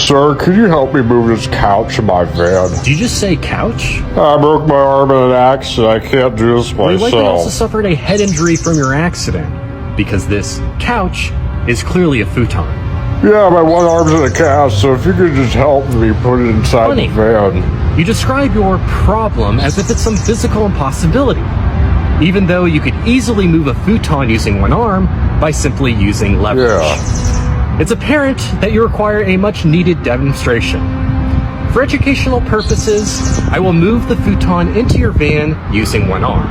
Sir, could you help me move this couch in my van? Did you just say couch? I broke my arm in an accident. I can't do this myself. You likely also suffered a head injury from your accident, because this couch is clearly a futon. Yeah, my one arm's in a cast, so if you could just help me put it inside the van. You describe your problem as if it's some physical impossibility, even though you could easily move a futon using one arm by simply using leverage. Yeah. It's apparent that you require a much-needed demonstration. For educational purposes, I will move the futon into your van using one arm.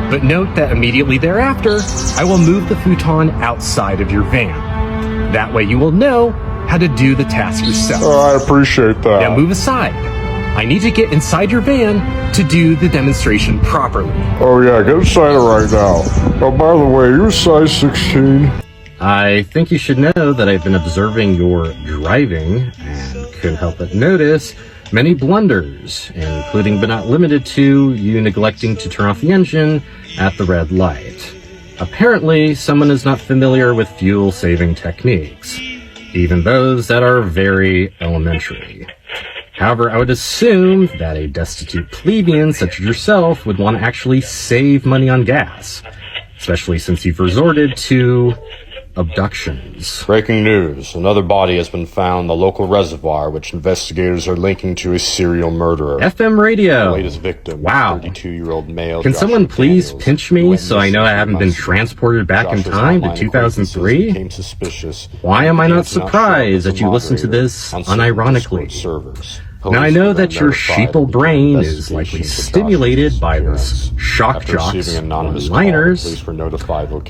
But note that immediately thereafter, I will move the futon outside of your van. That way you will know how to do the task yourself. I appreciate that. Now move aside. I need to get inside your van to do the demonstration properly. Oh yeah, get inside it right now. Oh, by the way, you're size 16. I think you should know that I've been observing your driving and couldn't help but notice many blunders, including but not limited to you neglecting to turn off the engine at the red light. Apparently, someone is not familiar with fuel-saving techniques, even those that are very elementary. However, I would assume that a destitute plebeian such as yourself would want to actually save money on gas, especially since you've resorted to abductions. Breaking news. Another body has been found in the local reservoir, which investigators are linking to a serial murderer. FM radio. The latest victim, wow. 32-year-old male. Can someone please pinch me so I know I haven't been transported back in time to 2003? Why am I not surprised that you listen to this unironically? Now, I know that your sheeple brain is likely stimulated by this shock jocks liners.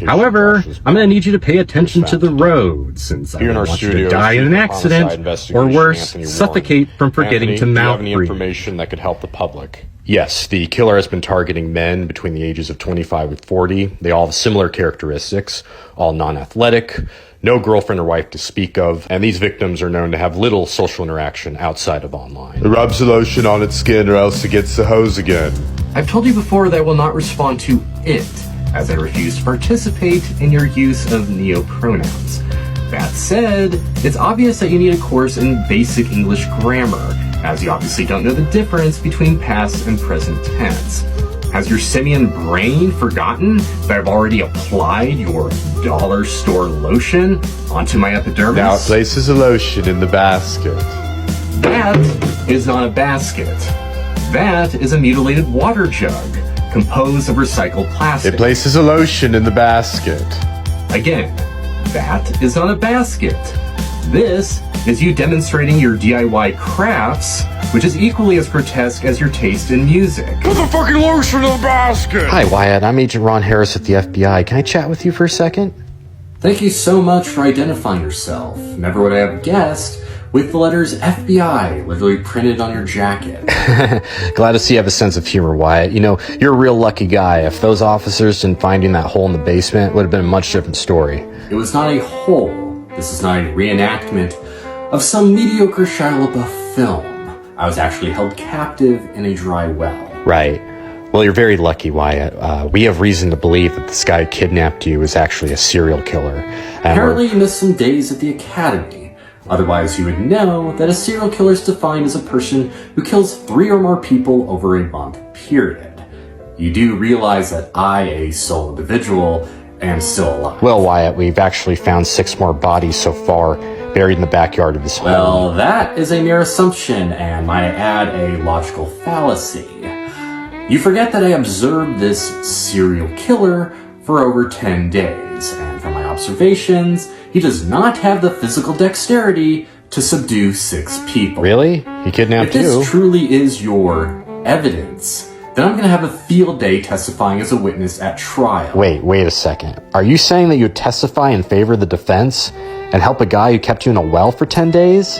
However, I'm going to need you to pay attention to the road, since I don't want you to die in an accident, or worse, suffocate from forgetting to mouth breathe. Information that could help the public. Yes, the killer has been targeting men between the ages of 25 and 40. They all have similar characteristics, all non-athletic, no girlfriend or wife to speak of, and these victims are known to have little social interaction outside of online. It rubs the lotion on its skin or else it gets the hose again. I've told you before that I will not respond to it, as I refuse to participate in your use of neopronouns. That said, it's obvious that you need a course in basic English grammar, as you obviously don't know the difference between past and present tense. Has your simian brain forgotten that I've already applied your dollar store lotion onto my epidermis? Now it places a lotion in the basket. That is not a basket. That is a mutilated water jug composed of recycled plastic. It places a lotion in the basket. Again, that is not a basket. This is you demonstrating your DIY crafts, which is equally as grotesque as your taste in music. Put the fucking lotion in the basket! Hi, Wyatt. I'm Agent Ron Harris at the FBI. Can I chat with you for a second? Thank you so much for identifying yourself. Never would I have guessed, with the letters FBI literally printed on your jacket. Glad to see you have a sense of humor, Wyatt. You know, you're a real lucky guy. If those officers didn't find you in that hole in the basement, it would have been a much different story. It was not a hole. This is not a reenactment of some mediocre Shia LaBeouf film. I was actually held captive in a dry well. Right. Well, you're very lucky, Wyatt. We have reason to believe that this guy who kidnapped you is actually a serial killer. Apparently you missed some days at the academy. Otherwise, you would know that a serial killer is defined as a person who kills 3 or more people over a month period. You do realize that I, a sole individual, am still alive. Well, Wyatt, we've actually found 6 more bodies so far, buried in the backyard of this home. Well, that is a mere assumption, and might I add, a logical fallacy. You forget that I observed this serial killer for over 10 days, and from my observations, he does not have the physical dexterity to subdue 6 people. Really? He kidnapped you? If this truly is your evidence, then I'm going to have a field day testifying as a witness at trial. Wait a second. Are you saying that you would testify in favor of the defense and help a guy who kept you in a well for 10 days?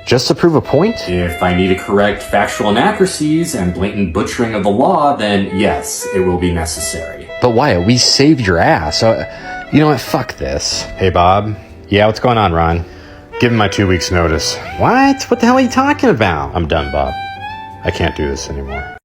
Just to prove a point? If I need to correct factual inaccuracies and blatant butchering of the law, then yes, it will be necessary. But Wyatt, we saved your ass. You know what? Fuck this. Hey, Bob. Yeah, what's going on, Ron? Give him my 2 weeks' notice. What? What the hell are you talking about? I'm done, Bob. I can't do this anymore.